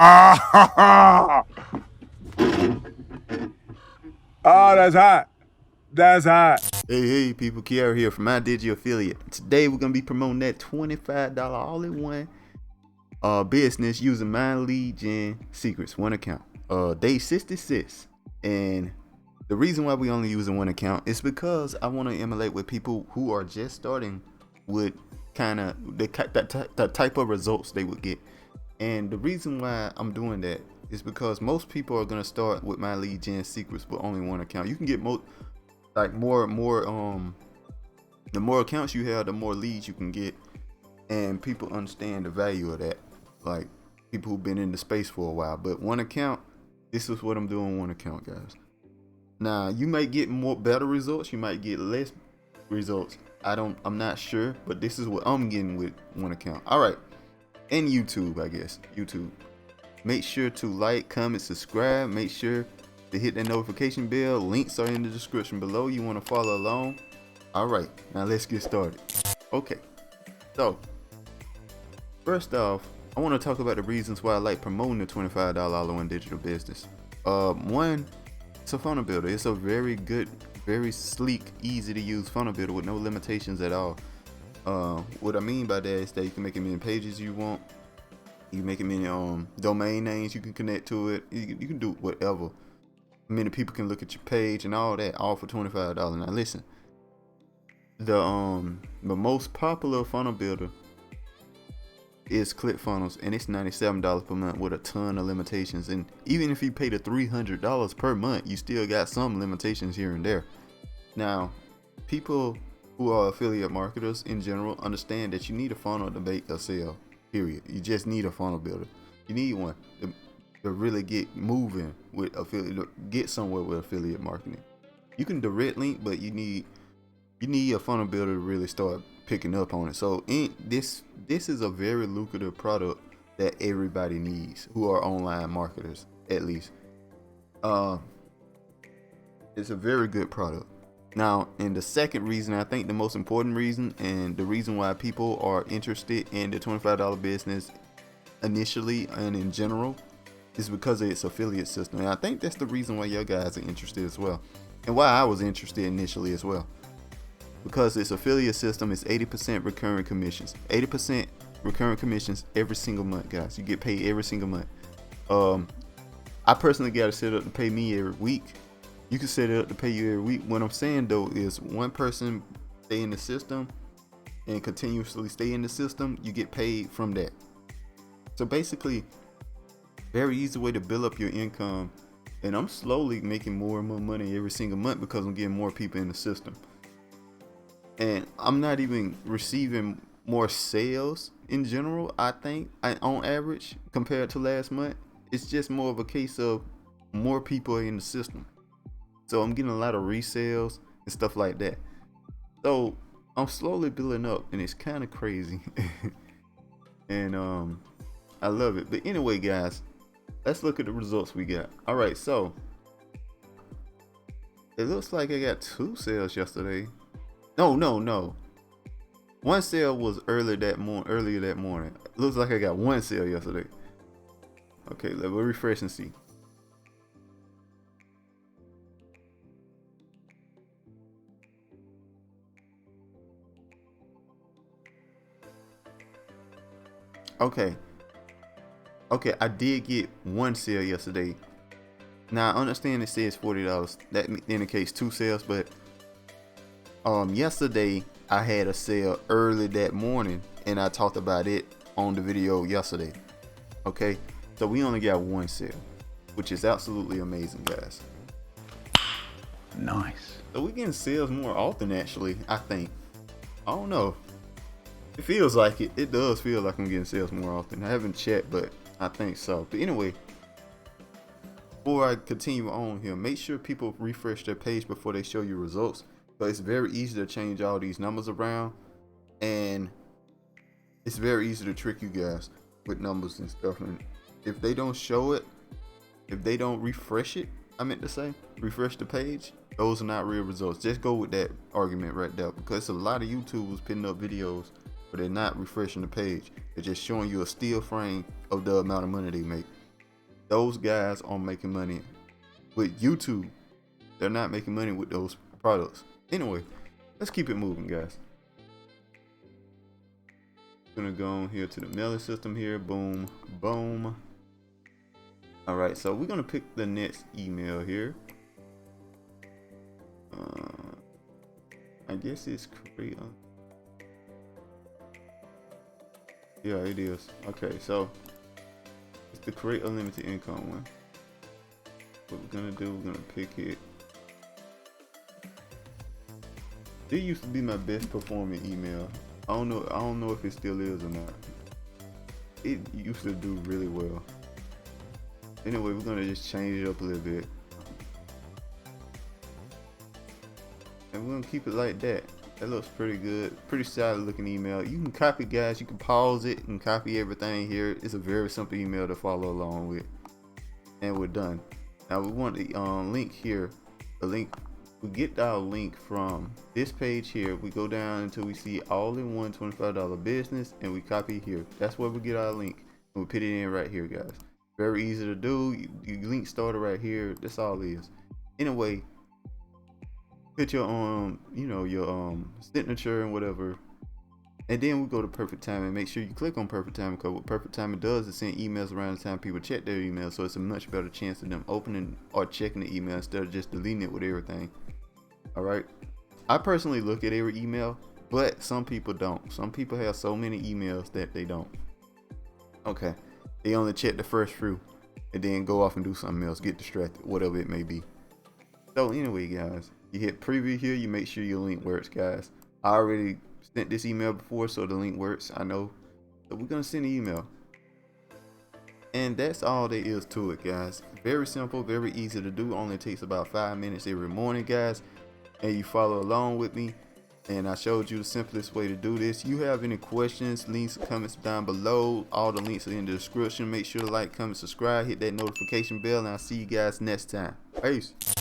Ah, oh, that's hot. That's hot. Hey, people, Kiara here from My Digi Affiliate. Today we're gonna be promoting that $25 all-in-one business using My Lead Gen Secrets, one account. Day 66. And the reason why we only using one account is because I want to emulate with people who are just starting with kind of the type of results they would get. And the reason why I'm doing that is because most people are gonna start with My Lead Gen Secrets with only one account. You can get more the more accounts you have, the more leads you can get, and people understand the value of that, like people who've been in the space for a while. But one account, this is what I'm doing, one account, guys. Now you might get more better results, you might get less results, I'm not sure, but this is what I'm getting with one account. All right. And YouTube, I guess YouTube, make sure to like, comment, subscribe, make sure to hit that notification bell. Links are in the description below. You want to follow along. All right, now let's get started. Okay, so first off, I want to talk about the reasons why I like promoting the $25 all-in-one digital business. One, it's a funnel builder. It's a very good, very sleek, easy to use funnel builder with no limitations at all. What I mean by that is that you can make as many pages you want. You can make as many domain names you can connect to it. You can do whatever. Many people can look at your page and all that, all for $25. Now listen, the most popular funnel builder is ClickFunnels, and it's $97 per month with a ton of limitations. And even if you pay the $300 per month, you still got some limitations here and there. Now, people who are affiliate marketers in general understand that you need a funnel to make a sale. Period. You just need a funnel builder. You need one to really get moving with affiliate, get somewhere with affiliate marketing. You can direct link, but you need a funnel builder to really start picking up on it. So this is a very lucrative product that everybody needs who are online marketers, at least. It's a very good product. Now, and the second reason, I think the most important reason, and the reason why people are interested in the $25 business initially and in general, is because of its affiliate system. And I think that's the reason why you guys are interested as well, and why I was interested initially as well, because its affiliate system is 80% recurring commissions. 80% recurring commissions every single month, guys. You get paid every single month. I personally got to set up to pay me every week. You can set it up to pay you every week. What I'm saying though is, one person stay in the system and continuously stay in the system, you get paid from that. So basically, very easy way to build up your income, and I'm slowly making more and more money every single month because I'm getting more people in the system, and I'm not even receiving more sales in general. I think on average compared to last month, it's just more of a case of more people in the system, so I'm getting a lot of resales and stuff like that. So I'm slowly building up, and it's kind of crazy. And I love it. But anyway, guys, let's look at the results we got. All right, so it looks like I got 2 sales yesterday. No. One sale was earlier that morning. It looks like I got 1 sale yesterday. Okay, let's refresh and see. Okay, I did get 1 sale yesterday. Now I understand it says $40. That indicates 2 sales, but yesterday I had a sale early that morning, and I talked about it on the video yesterday. Okay, so we only got 1 sale, which is absolutely amazing, guys. Nice. So we getting sales more often, actually. I think. I don't know. It feels like it. It does feel like I'm getting sales more often. I haven't checked, but I think so. But anyway, before I continue on here, make sure people refresh their page before they show you results. But it's very easy to change all these numbers around, and it's very easy to trick you guys with numbers and stuff. And if they don't show it, if they don't refresh it, I meant to say refresh the page, those are not real results. Just go with that argument right there, because a lot of YouTubers putting up videos but they're not refreshing the page. They're just showing you a still frame of the amount of money they make. those guys are making money with YouTube. They're not making money with those products. Anyway, let's keep it moving, guys. Gonna go on here to the mailing system here. Boom, boom. All right, so we're gonna pick the next email here. I guess it's Korea. Yeah, it is. Okay, so it's the Create Unlimited Income one. What we're gonna do, we're gonna pick it. It used to be my best performing email. I don't know if it still is or not. It used to do really well. Anyway, we're gonna just change it up a little bit. And we're gonna keep it like that. That looks pretty good. Pretty solid looking email. You can copy, guys. You can pause it and copy everything here. It's a very simple email to follow along with. And we're done. Now we want the link here. The link, we get our link from this page here. We go down until we see all-in-one $25 business, and we copy here. That's where we get our link. And we put it in right here, guys. Very easy to do. You link started right here. That's all it is. Anyway, put your your signature and whatever, and then we go to Perfect Timing. Make sure you click on Perfect Timing, because what Perfect Timing does is send emails around the time people check their emails, so it's a much better chance of them opening or checking the email instead of just deleting it with everything. All right, I personally look at every email, but some people don't. Some people have so many emails that they don't. Okay, they only check the first few and then go off and do something else, get distracted, whatever it may be. So anyway, guys, you hit preview here. You make sure your link works, guys. I already sent this email before, so the link works. I know. So we're gonna send an email, and that's all there is to it, guys. Very simple, very easy to do. Only takes about 5 minutes every morning, guys. And you follow along with me. And I showed you the simplest way to do this. You have any questions, links, comments down below. All the links are in the description. Make sure to like, comment, subscribe, hit that notification bell, and I'll see you guys next time. Peace.